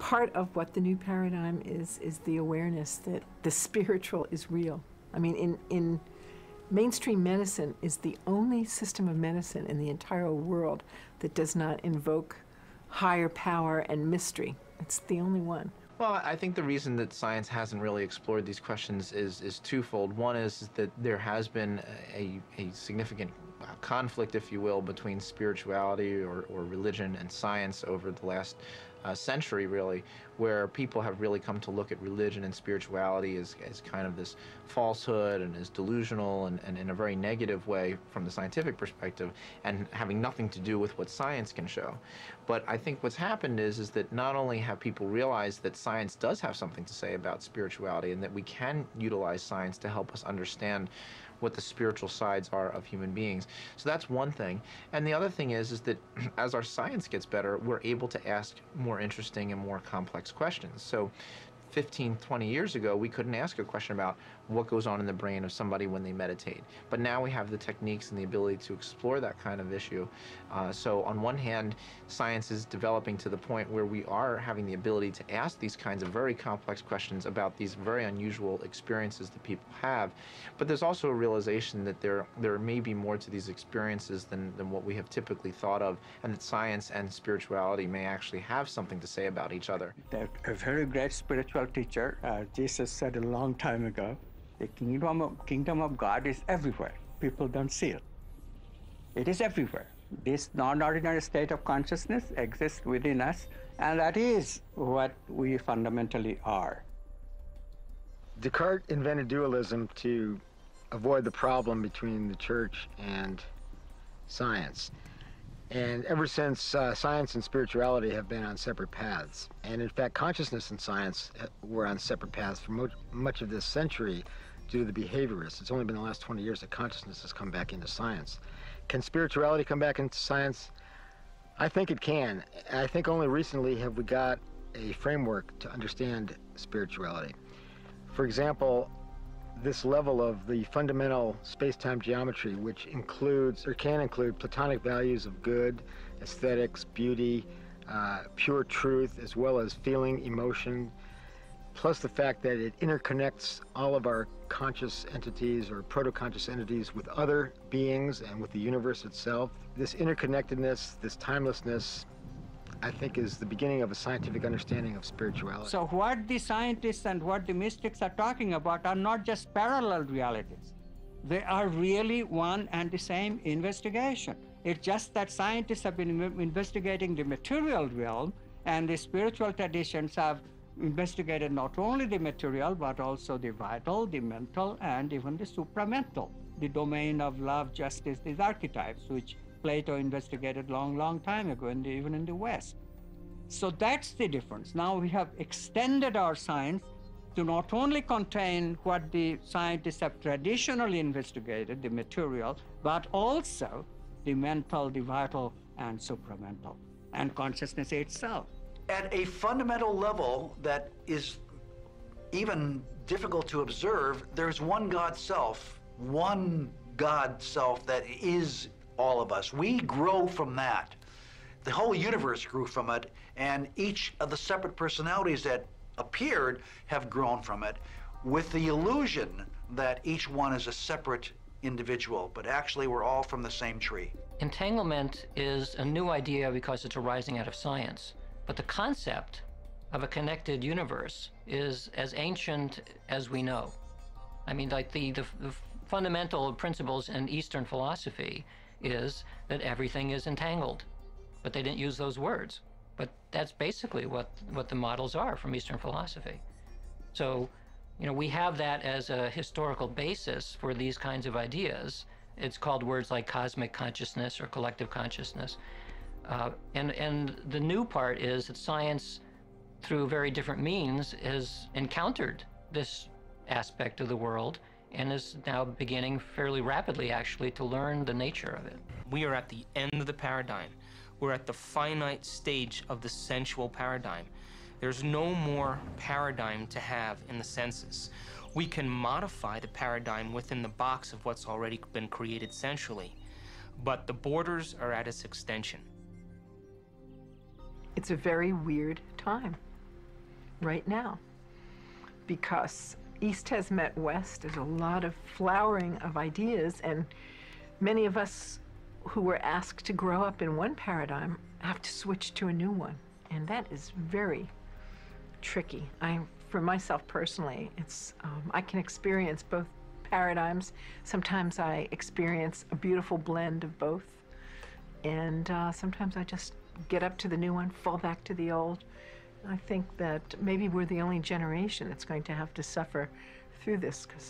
part of what the new paradigm is the awareness that the spiritual is real. I mean, in mainstream medicine is the only system of medicine in the entire world that does not invoke higher power and mystery. It's the only one. Well, I think the reason that science hasn't really explored these questions is twofold. One is that there has been a significant conflict, if you will, between spirituality or religion and science over the last century, really, where people have really come to look at religion and spirituality as kind of this falsehood and as delusional and in a very negative way from the scientific perspective, and having nothing to do with what science can show. But I think what's happened is that not only have people realized that science does have something to say about spirituality and that we can utilize science to help us understand what the spiritual sides are of human beings. So that's one thing. And the other thing is that as our science gets better, we're able to ask more interesting and more complex questions. So 15, 20 years ago, we couldn't ask a question about what goes on in the brain of somebody when they meditate. But now we have the techniques and the ability to explore that kind of issue. So on one hand, science is developing to the point where we are having the ability to ask these kinds of very complex questions about these very unusual experiences that people have. But there's also a realization that there may be more to these experiences than what we have typically thought of, and that science and spirituality may actually have something to say about each other. That a very great spiritual teacher, Jesus said a long time ago, the kingdom of God is everywhere. People don't see it. It is everywhere. This non-ordinary state of consciousness exists within us, and that is what we fundamentally are. Descartes invented dualism to avoid the problem between the church and science. And ever since, science and spirituality have been on separate paths. And in fact, consciousness and science were on separate paths for much of this century due to the behaviorists. It's only been the last 20 years that consciousness has come back into science. Can spirituality come back into science? I think it can. I think only recently have we got a framework to understand spirituality. For example, this level of the fundamental space-time geometry, which includes or can include Platonic values of good, aesthetics, beauty, pure truth, as well as feeling, emotion, plus the fact that it interconnects all of our conscious entities or proto-conscious entities with other beings and with the universe itself. This interconnectedness, this timelessness, I think is the beginning of a scientific understanding of spirituality. So what the scientists and what the mystics are talking about are not just parallel realities. They are really one and the same investigation. It's just that scientists have been investigating the material realm, and the spiritual traditions have investigated not only the material, but also the vital, the mental, and even the supramental, the domain of love, justice, these archetypes, which Plato investigated long time ago, even in the West. So that's the difference. Now we have extended our science to not only contain what the scientists have traditionally investigated, the material, but also the mental, the vital, and supramental, and consciousness itself. At a fundamental level that is even difficult to observe, there's one God self that is all of us. We grow from that. The whole universe grew from it, and each of the separate personalities that appeared have grown from it, with the illusion that each one is a separate individual, but actually we're all from the same tree. Entanglement is a new idea because it's arising out of science, but the concept of a connected universe is as ancient as we know. I mean, like the fundamental principles in Eastern philosophy is that everything is entangled, but they didn't use those words. But that's basically what the models are from Eastern philosophy. So, you know, we have that as a historical basis for these kinds of ideas. It's called words like cosmic consciousness or collective consciousness. And the new part is that science, through very different means, has encountered this aspect of the world and is now beginning fairly rapidly, actually, to learn the nature of it. We are at the end of the paradigm. We're at the finite stage of the sensual paradigm. There's no more paradigm to have in the senses. We can modify the paradigm within the box of what's already been created sensually, but the borders are at its extension. It's a very weird time. right now, because East has met West. There's a lot of flowering of ideas, and many of us who were asked to grow up in one paradigm have to switch to a new one, and that is very tricky. For myself personally, I can experience both paradigms. Sometimes I experience a beautiful blend of both, and sometimes I just get up to the new one, fall back to the old. I think that maybe we're the only generation that's going to have to suffer through this, because